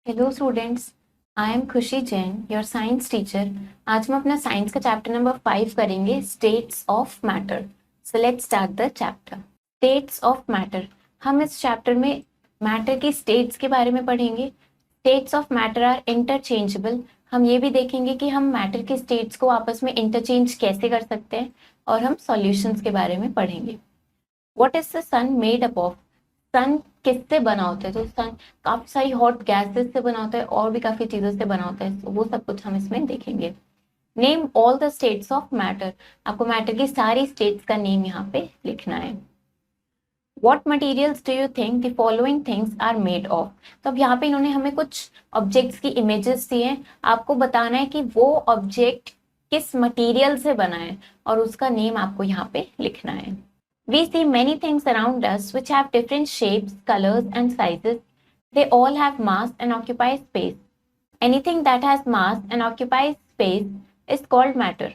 Hello students, I am खुशी Jain, your science teacher. आज हम अपना साइंस का चैप्टर नंबर 5 करेंगे, states of matter. So let's start the chapter. States of matter. हम इस चैप्टर में मैटर की स्टेट्स के बारे में पढ़ेंगे। States of matter are interchangeable. हम ये भी देखेंगे कि हम मैटर की स्टेट्स को आपस में इंटरचेंज कैसे कर सकते हैं, और हम सॉल्यूशंस के बारे में पढ़ेंगे। What is the sun made up of? Sun किससे बना होता है? तो सन काफी सारी हॉट गैसेस से बना होता है और भी काफी चीजों से बना होता है, तो वो सब कुछ हम इसमें देखेंगे। Name all the states of matter. आपको मैटर की सारी स्टेट्स का नेम यहाँ पे लिखना है। What materials do you think the following things are made of? तो अब यहाँ पे इन्होंने हमें कुछ ऑब्जेक्ट्स की इमेजेस दी हैं। आपको बताना है कि वो ऑब्जेक्ट किस मटेरियल से बना है और उसका नेम आपको यहाँ पे लिखना है। We see many things around us which have different shapes, colors, and sizes. They all have mass and occupy space. Anything that has mass and occupies space is called matter.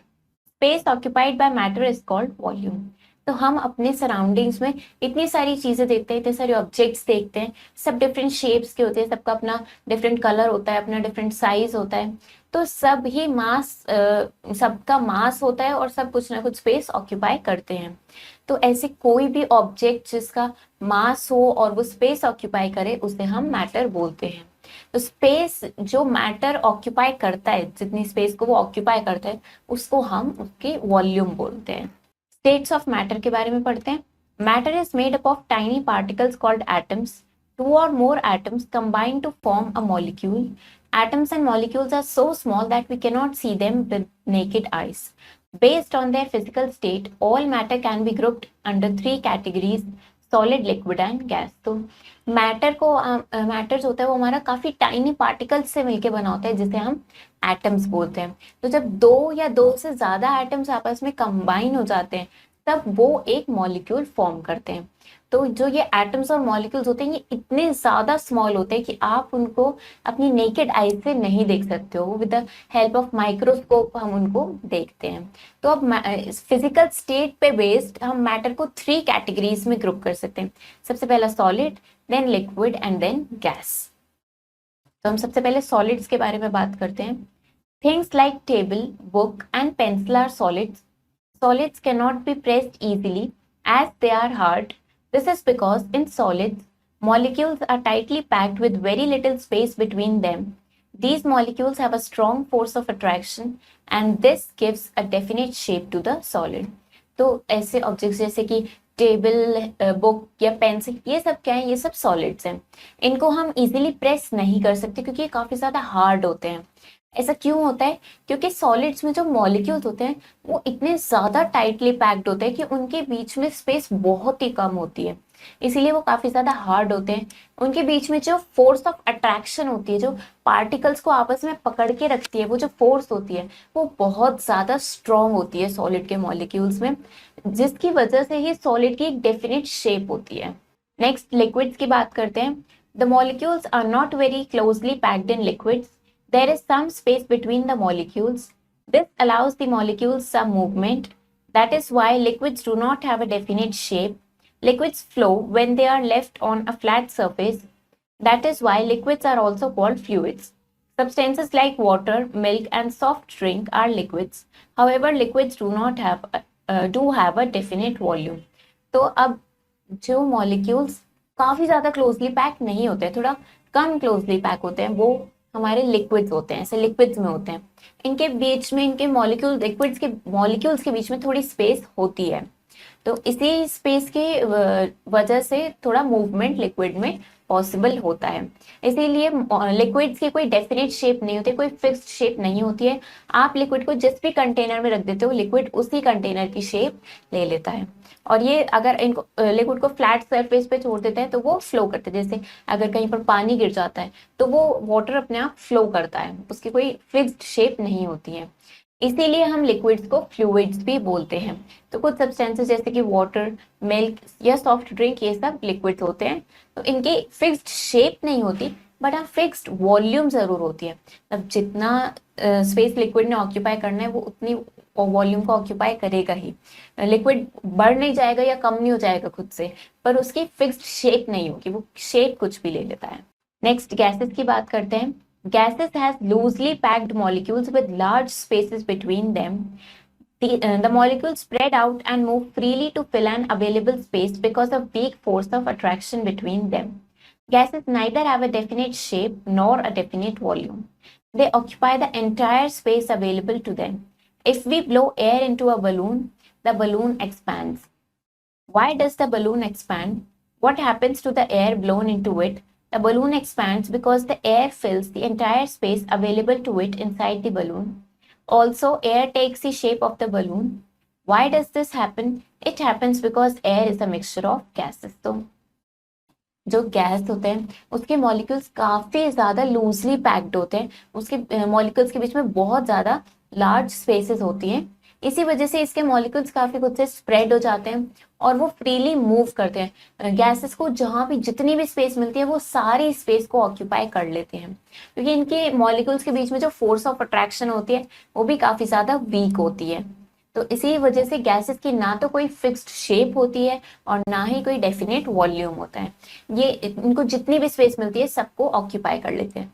Space occupied by matter is called volume. तो हम अपने surroundings में इतनी सारी चीजें देखते हैं, इतने सारे ऑब्जेक्ट्स देखते हैं, सब डिफरेंट शेप्स के होते हैं, सबका अपना डिफरेंट कलर होता है, अपना डिफरेंट साइज होता है। तो सब ही मास, सबका मास होता है और सब कुछ ना कुछ स्पेस ऑक्यूपाई करते हैं। तो ऐसे कोई भी ऑब्जेक्ट जिसका मास हो और वो स्पेस ऑक्यूपाई करे उसे हम मैटर बोलते हैं। तो स्पेस जो मैटर ऑक्यूपाई करता है, जितनी स्पेस को वो ऑक्यूपाई करता है, उसको हम उसकी वॉल्यूम बोलते हैं। स्टेट्स ऑफ मैटर के बारे में पढ़ते हैं। Matter is made up of tiny particles called atoms. Two or more atoms combine to form a molecule. Atoms and molecules are so small that we cannot see them with naked eyes. Based on their physical state, all matter can be grouped under three categories: solid, liquid and gas. तो matter को matter जो होता है वो हमारा काफी tiny particles से मिलके बना होता है, जिसे हम एटम्स बोलते हैं। तो जब दो या दो से ज्यादा एटम्स आपस में कंबाइन हो जाते हैं तब वो एक मॉलिक्यूल फॉर्म करते हैं। तो जो ये एटम्स और मॉलिक्यूल्स होते हैं ये इतने ज्यादा स्मॉल होते हैं कि आप उनको अपनी नेकेड आई से नहीं देख सकते हो। With the help of microscope हम उनको देखते हैं। तो अब फिजिकल स्टेट पे बेस्ड हम मैटर को 3 कैटेगरीज में ग्रुप कर सकते हैं। सबसे पहला solid, then liquid and then gas. तो हम सबसे पहले सॉलिड्स के बारे में बात करते हैं। Things like table, book and pencil are solids. Solids cannot be pressed easily as they are hard. This is because in solids, molecules are tightly packed with very little space between them. These molecules have a strong force of attraction and this gives a definite shape to the solid. तो ऐसे objects जैसे कि table, book या pencil, ये सब क्या है? ये सब सॉलिड्स हैं। इनको हम इजीली प्रेस नहीं कर सकते क्योंकि ये काफी ज्यादा हार्ड होते हैं। ऐसा क्यों होता है? क्योंकि सॉलिड्स में जो मॉलिक्यूल्स होते हैं वो इतने ज्यादा टाइटली पैक्ड होते हैं कि उनके बीच में स्पेस बहुत ही कम होती है, इसीलिए वो काफी ज्यादा हार्ड होते हैं। उनके बीच में जो फोर्स ऑफ अट्रैक्शन होती है, जो पार्टिकल्स को आपस में पकड़ के रखती है, वो जो फोर्स होती है वो बहुत ज्यादा स्ट्रॉन्ग होती है सॉलिड के मॉलिक्यूल्स में, जिसकी वजह से ही सॉलिड की एक डेफिनेट शेप होती है। नेक्स्ट लिक्विड्स की बात करते हैं। The molecules are not very closely packed in liquids. There is some space between the molecules. This allows the molecules some movement. That is why liquids do not have a definite shape. Liquids flow when they are left on a flat surface. That is why liquids are also called fluids. Substances like water, milk, and soft drink are liquids. However, liquids do have a definite volume. तो अब जो molecules काफी ज्यादा closely pack नहीं होते हैं, थोड़ा कम closely pack होते हैं, वो हमारे लिक्विड्स होते हैं, ऐसे लिक्विड्स में होते हैं। इनके बीच में, इनके मॉलिक्यूल, लिक्विड्स के मॉलिक्यूल्स के बीच में थोड़ी स्पेस होती है, तो इसी स्पेस की वजह से थोड़ा मूवमेंट लिक्विड में पॉसिबल होता है। इसीलिए लिक्विड्स की कोई डेफिनेट शेप नहीं होती, कोई फिक्स्ड शेप नहीं होती है। आप लिक्विड को जिस भी कंटेनर में रख देते हो, लिक्विड उसी कंटेनर की शेप ले लेता है। और ये अगर इनको लिक्विड को फ्लैट सरफेस पे छोड़ देते हैं तो वो फ्लो करते हैं। जैसे अगर कहीं पर पानी गिर जाता है तो वो वाटर अपने आप फ्लो करता है, उसकी कोई फिक्स्ड शेप नहीं होती है। इसीलिए हम लिक्विड्स को फ्लूइड्स भी बोलते हैं। तो कुछ सब्सटेंसेस जैसे कि वाटर, मिल्क या सॉफ्ट ड्रिंक, ये सब लिक्विड्स होते हैं। तो इनकी फिक्स्ड शेप नहीं होती, बट हाँ फिक्स्ड वॉल्यूम जरूर होती है। अब जितना स्पेस लिक्विड ने ऑक्यूपाई करना है वो उतनी वॉल्यूम को ऑक्यूपाई करेगा ही। लिक्विड बढ़ नहीं जाएगा या कम नहीं हो जाएगा खुद से, पर उसकी फिक्स्ड शेप नहीं होगी, वो शेप कुछ भी ले लेता है। नेक्स्ट गैसेस की बात करते हैं। Gases has loosely packed molecules with large spaces between them. The molecules spread out and move freely to fill an available space because of weak force of attraction between them. Gases neither have a definite shape nor a definite volume. They occupy the entire space available to them. If we blow air into a balloon, the balloon expands. Why does the balloon expand? What happens to the air blown into it? The balloon expands because the air fills the entire space available to it inside the balloon. Also, air takes the shape of the balloon. Why does this happen? It happens because air is a mixture of gases. तो जो gas होते हैं उसके molecules काफी ज्यादा loosely packed होते हैं, उसके मॉलिक्यूल्स के बीच में बहुत ज्यादा लार्ज स्पेसेस होती हैं। इसी वजह से इसके मॉलिक्यूल्स काफी खुद से स्प्रेड हो जाते हैं और वो फ्रीली मूव करते हैं। गैसेस को जहां भी जितनी भी स्पेस मिलती है वो सारी स्पेस को ऑक्यूपाई कर लेते हैं, क्योंकि इनके मॉलिक्यूल्स के बीच में जो फोर्स ऑफ अट्रैक्शन होती है वो भी काफी ज्यादा वीक होती है। तो इसी वजह से गैसेस की ना तो कोई फिक्स्ड शेप होती है और ना ही कोई डेफिनेट वॉल्यूम होता है। ये इनको जितनी भी स्पेस मिलती है सबको ऑक्यूपाई कर लेते हैं।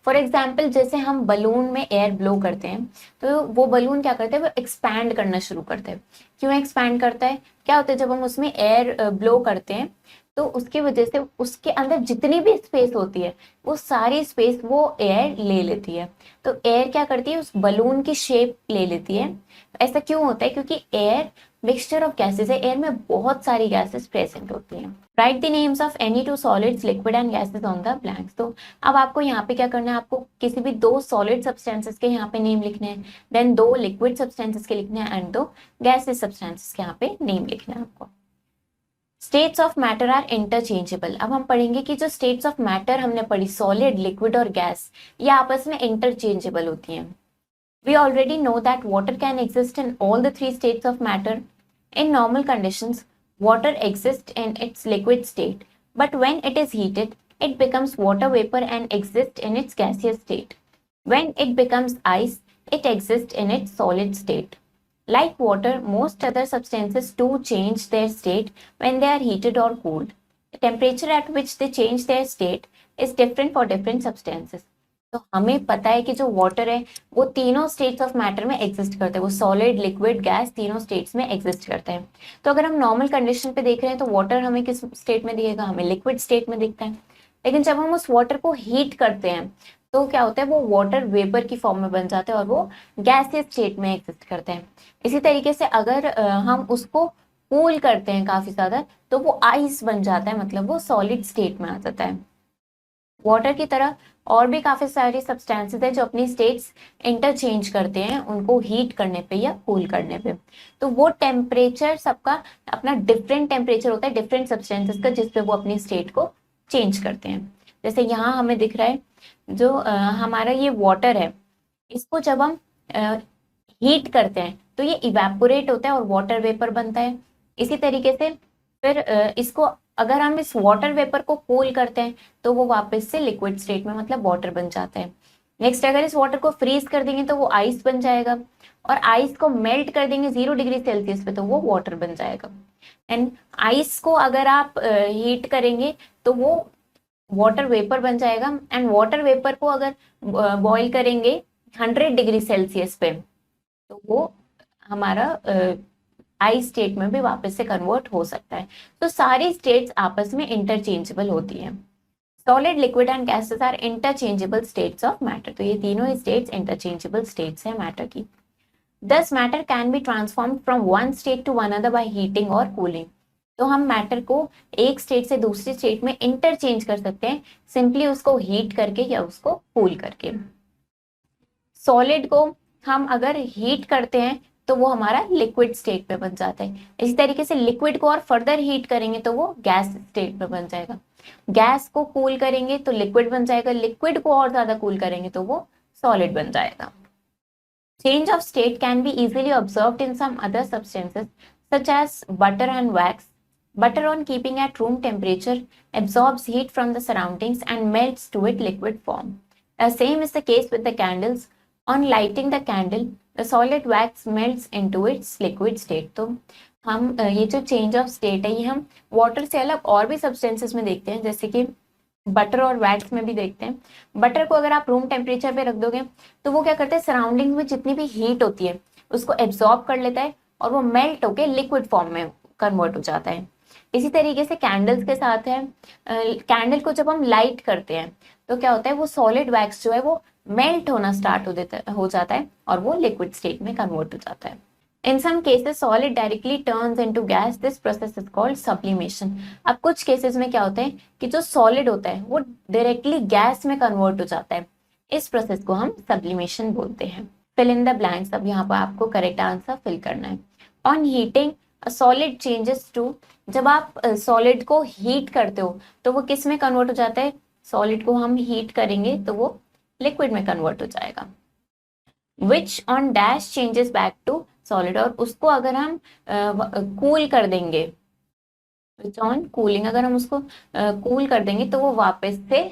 फॉर एग्जाम्पल, जैसे हम बलून में एयर ब्लो करते हैं तो वो बलून क्या करते हैं, वो एक्सपैंड करना शुरू करते हैं। क्यों एक्सपैंड करता है? क्या होता है, जब हम उसमें एयर ब्लो करते हैं तो उसकी वजह से उसके अंदर जितनी भी स्पेस होती है वो सारी स्पेस वो एयर ले लेती है। तो एयर क्या करती है, उस बलून की शेप ले लेती है। ऐसा क्यों होता है? क्योंकि एयर मिक्सचर ऑफ गैसेस है, एयर में बहुत सारी गैसेस प्रेजेंट होती हैं। Right the names of any two solids, liquid and gases on the blanks. तो अब आपको यहाँ पे क्या करना है, आपको किसी भी दो सॉलिड सब्सटेंसेस के यहाँ पे नेम लिखने हैं, देन दो लिक्विड सब्सटेंसेस के लिखने हैं एंड दो गैसेस सब्सटेंसेस के यहाँ पे नेम लिखना है आपको। States of matter are interchangeable. अब हम पढ़ेंगे कि जो स्टेट्स ऑफ मैटर हमने पढ़ी, सॉलिड, लिक्विड और गैस, ये आपस में इंटरचेंजेबल होती हैं। We already know that water can exist in all the three states of matter. In normal conditions, water exists in its liquid state, but when it is heated, it becomes water vapor and exists in its gaseous state. When it becomes ice, it exists in its solid state. Like water, most other substances too change their state when they are heated or cooled. The temperature at which they change their state is different for different substances. तो हमें पता है कि जो water है वो तीनों states of matter में एग्जिस्ट करता है, वो सॉलिड, लिक्विड, गैस तीनों स्टेट्स में एग्जिस्ट करता है। तो अगर हम नॉर्मल कंडीशन पे देख रहे हैं तो वाटर हमें किस स्टेट में दिखेगा, हमें लिक्विड स्टेट में दिखता है। लेकिन जब हम उस वाटर को हीट करते हैं तो क्या होता है, वो वाटर वेपर की फॉर्म में बन जाता है और वो गैसियस स्टेट में एग्जिस्ट करते हैं। इसी तरीके से अगर हम उसको कूल करते हैं काफी ज्यादा तो वो आइस बन जाता है, मतलब वो सॉलिड स्टेट में आ जाता है। वाटर की तरह और भी काफी सारी सब्सटेंसेस है जो अपनी स्टेट्स इंटरचेंज करते हैं उनको हीट करने पे या कूल करने पे। तो वो टेम्परेचर सबका अपना डिफरेंट टेम्परेचर होता है डिफरेंट सब्सटेंसेस का, जिसपे वो अपनी स्टेट को चेंज करते हैं। जैसे यहाँ हमें दिख रहा है जो हमारा ये वाटर है, इसको जब हम हीट करते हैं तो ये इवेपोरेट होता है और वाटर वेपर बनता है। इसी तरीके से फिर इसको अगर हम इस वाटर वेपर को कूल करते हैं तो वो वापस से लिक्विड स्टेट में मतलब वाटर बन जाता है। नेक्स्ट, अगर इस वाटर को फ्रीज कर देंगे तो वो आइस बन जाएगा और आइस को मेल्ट कर देंगे 0 डिग्री सेल्सियस पे तो वो वाटर बन जाएगा। एंड आइस को अगर आप हीट करेंगे तो वो वाटर वेपर बन जाएगा एंड वाटर वेपर को अगर बॉईल करेंगे 100 डिग्री सेल्सियस पे तो वो हमारा आइस स्टेट में भी वापस से कन्वर्ट हो सकता है। तो सारी स्टेट्स आपस में इंटरचेंजेबल होती हैं। Solid, liquid and gases are interchangeable states of matter. तो ये तीनों स्टेट्स इंटरचेंजेबल स्टेट्स हैं मैटर की। Thus matter can be transformed from one state to another by heating और कूलिंग। तो हम मैटर को एक स्टेट से दूसरी स्टेट में इंटरचेंज कर सकते हैं सिंपली उसको हीट करके या उसको कूल करके। सॉलिड को हम अगर हीट करते हैं तो वो हमारा लिक्विड स्टेट में बन जाता है। इसी तरीके से लिक्विड को और फर्दर हीट करेंगे तो वो गैस स्टेट में बन जाएगा। गैस को कूल करेंगे तो लिक्विड बन जाएगा, लिक्विड को और ज्यादा कूल करेंगे तो वो सॉलिड बन जाएगा। Change of state can be easily observed in some other substances such as butter and wax. Butter, on keeping at room temperature, absorbs heat from the surroundings and melts to its liquid form. The same is the case with the candles. On lighting the candle, the solid wax melts into its liquid state. तो हम ये जो change of state है ये हम water से अलग और भी सब्सटेंसेस में देखते हैं, जैसे कि बटर और वैक्स में भी देखते हैं। बटर को अगर आप रूम टेम्परेचर पे रख दोगे तो वो क्या करता है, सराउंडिंग में जितनी भी हीट होती है उसको एब्जॉर्ब कर लेता है और वो मेल्ट होके लिक्विड फॉर्म में कन्वर्ट हो जाता है। इसी तरीके से कैंडल्स के साथ है, कैंडल को जब हम लाइट करते हैं तो क्या होता है, वो सॉलिड वैक्स जो है वो मेल्ट होना स्टार्ट हो जाता है और वो लिक्विड स्टेट में कन्वर्ट हो जाता है। In some cases, solid directly turns into gas. This process is called sublimation. अब कुछ केसेस में क्या होता है कि जो सॉलिड होता है वो डायरेक्टली गैस में कन्वर्ट हो जाता है। इस प्रोसेस को हम सब्लिमेशन बोलते हैं। फिल इन द ब्लैंक्स, अब यहाँ पर आपको करेक्ट आंसर फिल करना है। On heating solid changes to, जब आप सॉलिड को हीट करते हो तो वो किस में कन्वर्ट हो जाता है, सॉलिड को हम हीट करेंगे तो वो लिक्विड में कन्वर्ट हो जाएगा। Which on dash changes back to solid, और उसको अगर हम कूल कर देंगे, विच ऑन कूलिंग, अगर हम उसको कूल कर देंगे तो वो वापस से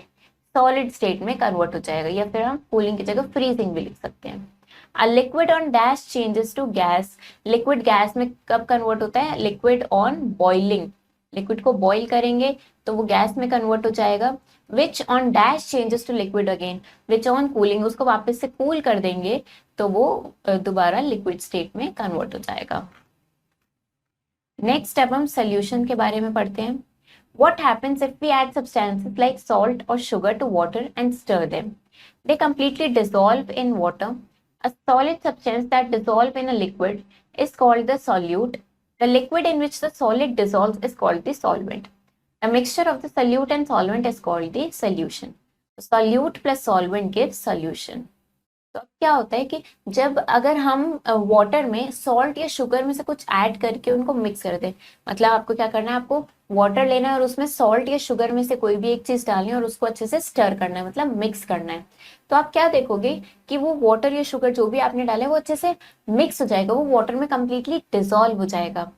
सॉलिड स्टेट में कन्वर्ट हो जाएगा, या फिर हम कूलिंग की जगह फ्रीजिंग भी लिख सकते हैं। A liquid on dash changes to gas, liquid gas में कब कन्वर्ट होता है, लिक्विड ऑन बॉइलिंग, लिक्विड को बॉईल करेंगे तो वो गैस में कन्वर्ट हो जाएगा। Which on dash changes to liquid again, which on cooling, उसको वापस से कूल कर देंगे तो वो दोबारा लिक्विड स्टेट में कन्वर्ट हो जाएगा। नेक्स्ट अब हम सोल्यूशन के बारे में पढ़ते हैं। What happens if we add substances like salt or sugar to water and stir them? They completely dissolve in water. A solid substance that dissolves in a liquid is called the solute. The liquid in which the solid dissolves is called the solvent. A mixture of the solute and solvent is called the solution. Solute plus solvent gives solution. तो अब क्या होता है कि जब अगर हम water में सॉल्ट या शुगर में से कुछ ऐड करके उनको मिक्स कर दें, मतलब आपको क्या करना है, आपको वाटर लेना है और उसमें सॉल्ट या शुगर में से कोई भी एक चीज डालनी है और उसको अच्छे से स्टर करना है, मतलब मिक्स करना है। तो आप क्या देखोगे कि वो वाटर या शुगर जो भी आपने डाला है वो अच्छे से मिक्स हो जाएगा, वो वाटर में कंप्लीटली डिसॉल्व हो जाएगा।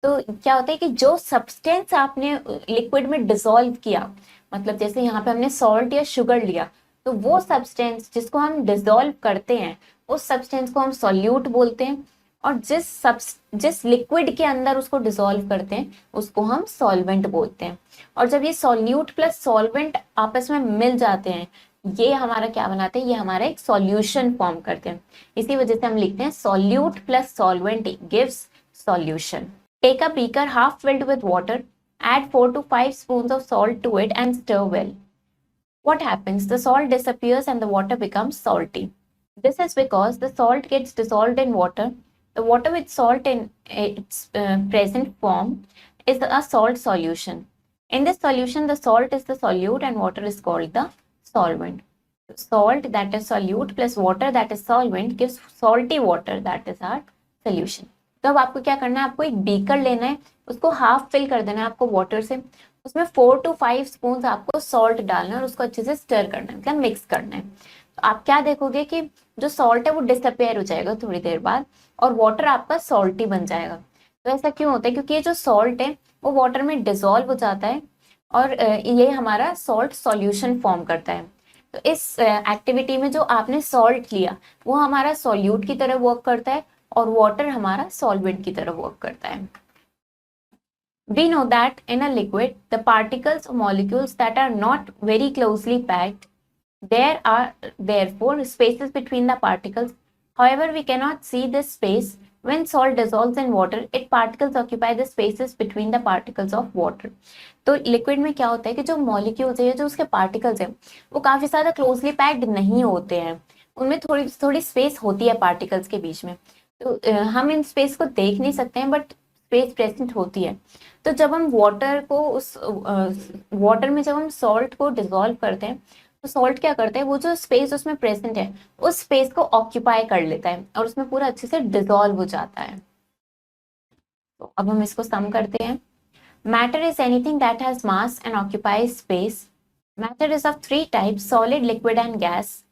तो क्या होता है कि जो सब्सटेंस आपने लिक्विड में डिसॉल्व किया, मतलब जैसे यहाँ पे हमने सॉल्ट या शुगर लिया, तो वो सब्सटेंस जिसको हम डिसॉल्व करते हैं उस सब्सटेंस को हम सॉल्यूट बोलते हैं, और जिस लिक्विड के अंदर उसको डिसॉल्व करते हैं उसको हम सॉल्वेंट बोलते हैं। और जब ये सॉल्यूट प्लस सॉल्वेंट आपस में मिल जाते हैं, ये हमारा क्या बनाते हैं, ये हमारा एक सॉल्यूशन फॉर्म करते हैं। इसी वजह से हम लिखते हैं solute plus solvent gives solution. Take a beaker half filled with water, add 4 to 5 spoons of salt to it and stir well. What happens? The salt disappears and the water becomes salty. This is because the salt gets dissolved in water. The water with salt in its present form is a salt solution. In this solution, the salt is the solute and water is called the solvent. Salt, that is solute, plus water, that is solvent, gives salty water, that is our solution. तो अब आपको क्या करना है, आपको एक beaker लेना है, उसको हाफ फिल कर देना है आपको वाटर से, उसमें 4 to 5 स्पून आपको सॉल्ट डालना है और उसको अच्छे से स्टर करना है, मतलब मिक्स करना है। तो आप क्या देखोगे कि जो सॉल्ट है वो डिसअपेयर हो जाएगा थोड़ी देर बाद और वाटर आपका सॉल्टी बन जाएगा। तो ऐसा क्यों होता है, क्योंकि ये जो सॉल्ट है वो वाटर में डिसॉल्व हो जाता है और ये हमारा सॉल्ट सॉल्यूशन फॉर्म करता है। तो इस एक्टिविटी में जो आपने सॉल्ट लिया वो हमारा सॉल्यूट की तरह वर्क करता है और वाटर हमारा सॉल्वेंट की तरह वर्क करता है। We know that in a liquid, the particles or molecules that are not very closely packed, there are therefore spaces between the particles. However, we cannot see this space. When salt dissolves in water, its particles occupy the spaces between the particles of water. तो liquid में क्या होता है कि जो molecules है, जो उसके पार्टिकल्स हैं, वो काफी ज्यादा क्लोजली पैक्ड नहीं होते हैं, उनमें थोड़ी थोड़ी स्पेस होती है पार्टिकल्स के बीच में। तो हम इन स्पेस को देख नहीं सकते हैं बट स्पेस प्रेजेंट होती है। तो जब हम वाटर को वाटर में जब हम सॉल्ट को डिसॉल्व करते हैं तो सॉल्ट क्या करता है, वो जो स्पेस उसमें प्रेजेंट है उस स्पेस को ऑक्यूपाई कर लेता है और उसमें पूरा अच्छे से डिसॉल्व हो जाता है। तो अब हम इसको सम करते हैं। Matter is anything that has mass and occupies space. Matter is of 3 types, solid, liquid and gas.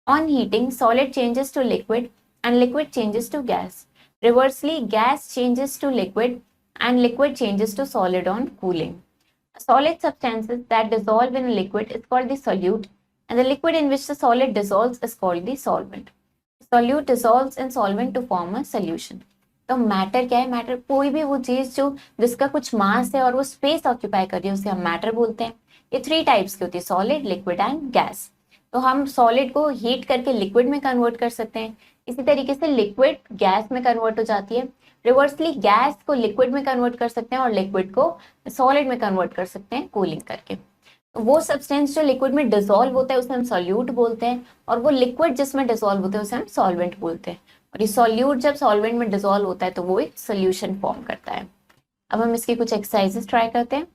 On heating, solid changes to liquid and liquid changes to gas. Reversely, gas changes to liquid and liquid changes to solid on cooling. Solid substances that dissolve in a liquid is called the solute, and the liquid in which the solid dissolves is called the solvent. Solute dissolves in solvent to form a solution. तो matter क्या है, matter कोई भी वो चीज जो जिसका कुछ मास है और वो स्पेस ऑक्यूपाई कर रही है उसे हम मैटर बोलते हैं। ये 3 टाइप्स की होती है, सॉलिड, लिक्विड एंड गैस। तो हम सॉलिड को हीट करके लिक्विड में कन्वर्ट कर सकते हैं, इसी तरीके से लिक्विड गैस में कन्वर्ट हो जाती है। रिवर्सली गैस को लिक्विड में कन्वर्ट कर सकते हैं और लिक्विड को सॉलिड में कन्वर्ट कर सकते हैं कूलिंग करके। तो वो सब्सटेंस जो लिक्विड में डिसॉल्व होता है उसे हम सॉल्यूट बोलते हैं, और वो लिक्विड जिसमें डिसॉल्व होता है उसे हम सॉल्वेंट बोलते हैं। और ये सॉल्यूट जब सॉल्वेंट में डिसॉल्व होता है तो वो एक सोल्यूशन फॉर्म करता है। अब हम इसकी कुछ एक्सरसाइजेस ट्राई करते हैं।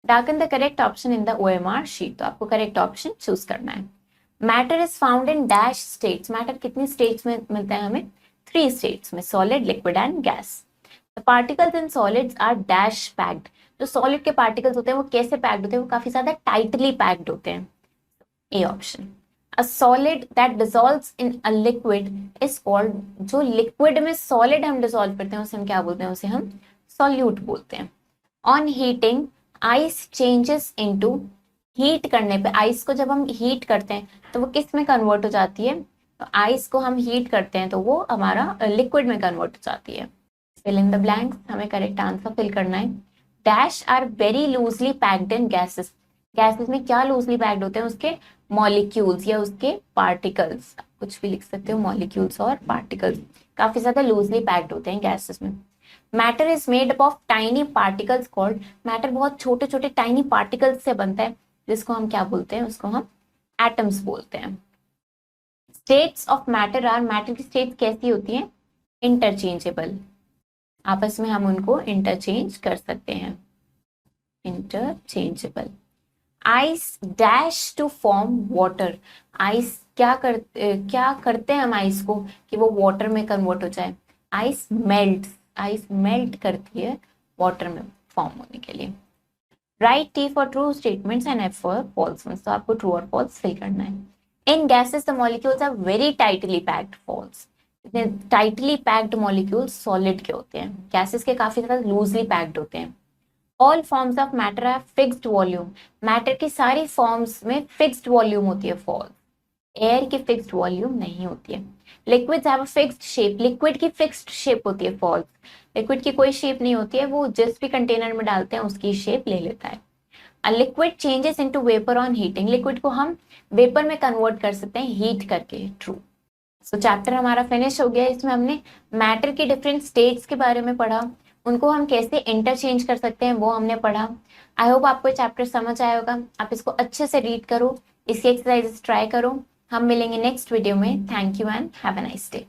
Darken the correct option in the OMR sheet, तो आपको करेक्ट ऑप्शन चूज करना है। Matter is found in dash states, matter कितनी स्टेट्स में मिलता है हमें? 3 स्टेट्स में, solid, liquid and gas. The particles in solids are dash packed, जो सॉलिड के पार्टिकल्स होते हैं वो कैसे पैक्ड होते हैं? वो काफी ज्यादा टाइटली पैक्ड होते हैं। A option. A solid that dissolves in a liquid is called, जो लिक्विड में सॉलिड हम डिसॉल्व करते हैं उसे हम क्या बोलते हैं? उसे हम सॉल्यूट बोलते हैं। On heating ice changes into, heat करने पे आइस को जब हम हीट करते हैं तो वो किस में कन्वर्ट हो जाती है? तो आइस को हम हीट करते हैं तो वो हमारा लिक्विड में कन्वर्ट हो जाती है। फिल इन द ब्लैंक्स, हमें करेक्ट आंसर फिल करना है। Dash are very loosely packed in gases, gases में क्या लूजली पैक्ड होते हैं? उसके मॉलिक्यूल्स या उसके पार्टिकल्स, कुछ भी लिख सकते हो, मॉलिक्यूल्स और पार्टिकल्स काफी ज्यादा लूजली पैक्ड होते हैं गैसेस में। Matter is made up of tiny particles called, matter बहुत छोटे छोटे टाइनी पार्टिकल्स से बनता है जिसको हम क्या बोलते हैं? उसको हम एटम्स बोलते हैं। States of matter are, matter की स्टेट कैसी होती है? इंटरचेंजेबल, आपस में हम उनको इंटरचेंज कर सकते हैं, interchangeable. Ice dash to form water, ice क्या करते हैं हम आइस को कि वो वाटर में कन्वर्ट हो जाए? आइस मेल्ट, आइस मेल्ट करती है वाटर में फॉर्म होने के लिए। Write T for true statements and F for false ones, तो आपको ट्रू और फॉल्स फिल करना है। In gases the molecules are very tightly packed, false. Tightly packed molecules solid के होते हैं, गैसेस के काफी ज्यादा लूजली पैक्ड होते हैं। All forms of matter have fixed volume, matter की सारी फॉर्म्स में फिक्स्ड वॉल्यूम होती है, फॉल्स। एयर की फिक्स्ड वॉल्यूम नहीं होती है। Liquids have a fixed shape, liquid की फिक्स्ड शेप होती है, फॉल्स। लिक्विड की कोई शेप नहीं होती है, वो जिस भी कंटेनर में डालते हैं उसकी शेप ले लेता है। A liquid changes into vapour on heating, liquid को हम वेपर में कन्वर्ट कर सकते हैं हीट करके, ट्रू। सो चैप्टर हमारा फिनिश हो गया। इसमें हमने मैटर की डिफरेंट स्टेट्स के बारे में पढ़ा, उनको हम कैसे इंटरचेंज कर सकते हैं वो हमने पढ़ा। आई होप आपको चैप्टर समझ आया होगा। आप इसको अच्छे से रीड करो, इसकी एक्सरसाइजेस ट्राई करो। हम मिलेंगे नेक्स्ट वीडियो में। Thank you and have a nice day.